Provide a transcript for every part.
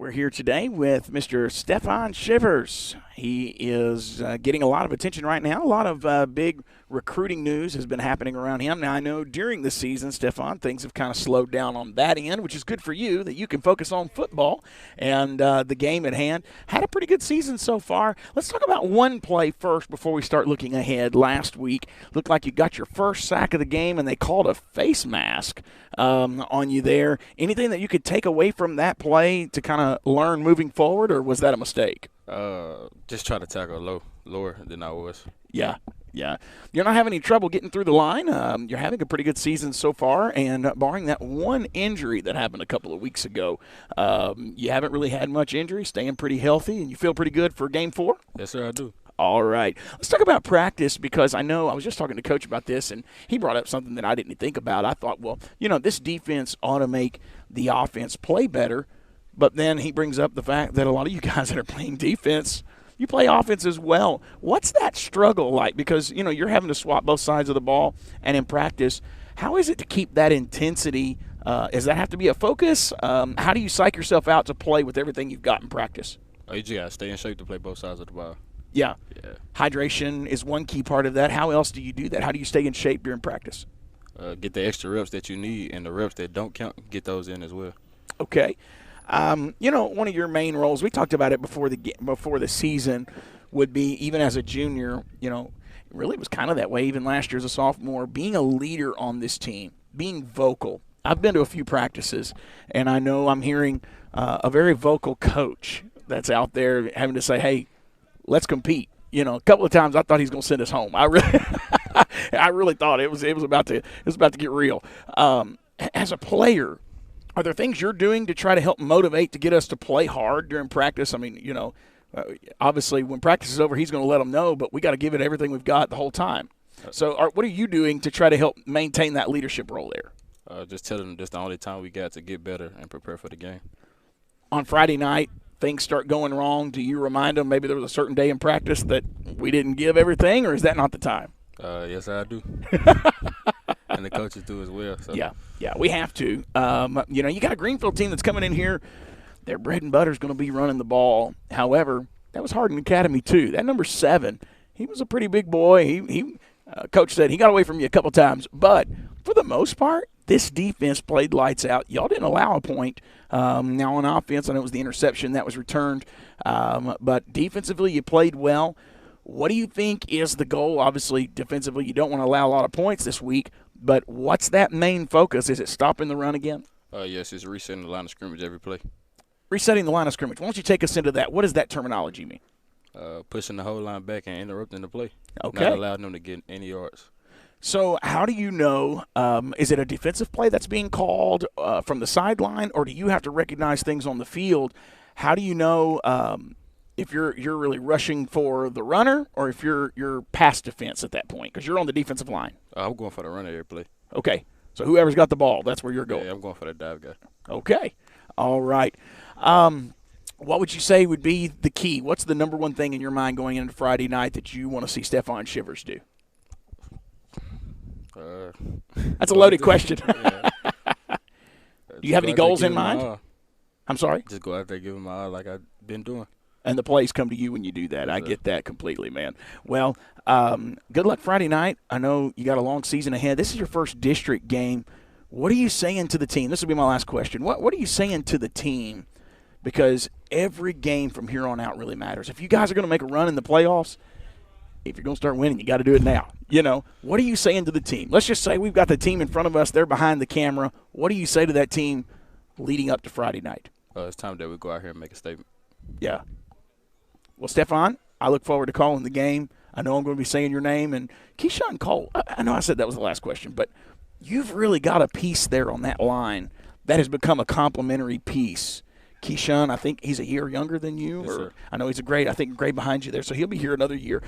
We're here today with Mr. Stephon Shivers. He is getting a lot of attention right now. A lot of big recruiting news has been happening around him. Now, I know during the season, Stephon, things have kind of slowed down on that end, which is good for you, that you can focus on football and the game at hand. Had a pretty good season so far. Let's talk about one play first before we start looking ahead. Last week, looked like you got your first sack of the game, and they called a face mask on you there. Anything that you could take away from that play to kind of learn moving forward, or was that a mistake? Just try to tackle lower than I was. Yeah. You're not having any trouble getting through the line. You're having a pretty good season so far, and barring that one injury that happened a couple of weeks ago, you haven't really had much injury, staying pretty healthy, and you feel pretty good for Game 4? Yes, sir, I do. All right. Let's talk about practice, because I know I was just talking to Coach about this, and he brought up something that I didn't think about. I thought, well, this defense ought to make the offense play better, but then he brings up the fact that a lot of you guys that are playing defense, you play offense as well. What's that struggle like? Because, you're having to swap both sides of the ball, and in practice, how is it to keep that intensity? Does that have to be a focus? How do you psych yourself out to play with everything you've got in practice? Oh, you just got to stay in shape to play both sides of the ball. Yeah. Yeah. Hydration is one key part of that. How else do you do that? How do you stay in shape during practice? Get the extra reps that you need, and the reps that don't count, get those in as well. Okay. One of your main roles, we talked about it before the season, would be, even as a junior, it really was kind of that way even last year as a sophomore, being a leader on this team, being vocal. I've been to a few practices, and I know I'm hearing a very vocal coach that's out there having to say, hey, let's compete. A couple of times I thought he's going to send us home. I really thought it was about to get real. As a player, are there things you're doing to try to help motivate to get us to play hard during practice? I mean, obviously when practice is over, he's going to let them know, but we got to give it everything we've got the whole time. So what are you doing to try to help maintain that leadership role there? Just tell them this is the only time we got to get better and prepare for the game. On Friday night, things start going wrong. Do you remind them maybe there was a certain day in practice that we didn't give everything, or is that not the time? Yes, I do. And the coaches do as well. So. Yeah, we have to. You got a Greenfield team that's coming in here. Their bread and butter is going to be running the ball. However, that was Hardin Academy too. That number 7, he was a pretty big boy. He coach said he got away from you a couple times, but for the most part, this defense played lights out. Y'all didn't allow a point. Now on offense, I know it was the interception that was returned, but defensively you played well. What do you think is the goal? Obviously, defensively, you don't want to allow a lot of points this week, but what's that main focus? Is it stopping the run again? Yes, it's resetting the line of scrimmage every play. Resetting the line of scrimmage. Why don't you take us into that? What does that terminology mean? Pushing the whole line back and interrupting the play. Okay. Not allowing them to get any yards. So how do you know, is it a defensive play that's being called from the sideline, or do you have to recognize things on the field? How do you know if you're really rushing for the runner, or if you're past defense at that point, because you're on the defensive line? I'm going for the runner every play. Okay. So whoever's got the ball, that's where you're going. Yeah, I'm going for the dive guy. Okay. All right. What would you say would be the key? What's the number one thing in your mind going into Friday night that you want to see Stephon Shivers do? That's a loaded question. Do you have any goals in mind? I'm sorry? Just go out there, give him my all like I've been doing. And the plays come to you when you do that. I get that completely, man. Well, good luck Friday night. I know you got a long season ahead. This is your first district game. What are you saying to the team? This will be my last question. What are you saying to the team? Because every game from here on out really matters. If you guys are going to make a run in the playoffs, if you're going to start winning, you got to do it now. What are you saying to the team? Let's just say we've got the team in front of us. They're behind the camera. What do you say to that team leading up to Friday night? It's time that we go out here and make a statement. Yeah. Well, Stephon, I look forward to calling the game. I know I'm going to be saying your name. And Keyshawn Cole, I know I said that was the last question, but you've really got a piece there on that line that has become a complimentary piece. Keyshawn, I think he's a year younger than you. Yes, sir. I know he's a grade behind you there, so he'll be here another year.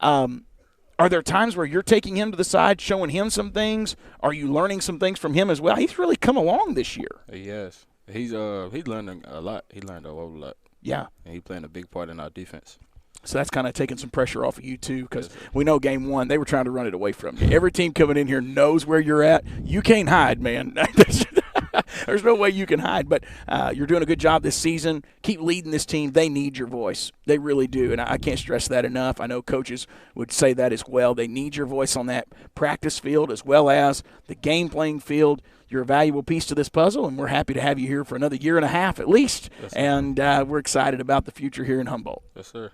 Are there times where you're taking him to the side, showing him some things? Are you learning some things from him as well? He's really come along this year. Yes. He's learning a lot. He learned a whole lot. Yeah. And he's playing a big part in our defense. So that's kind of taking some pressure off of you, too, because we know game one, they were trying to run it away from you. Every team coming in here knows where you're at. You can't hide, man. There's no way you can hide. But you're doing a good job this season. Keep leading this team. They need your voice. They really do. And I can't stress that enough. I know coaches would say that as well. They need your voice on that practice field as well as the game playing field. You're a valuable piece to this puzzle, and we're happy to have you here for another year and a half at least. Yes, and we're excited about the future here in Humboldt. Yes, sir.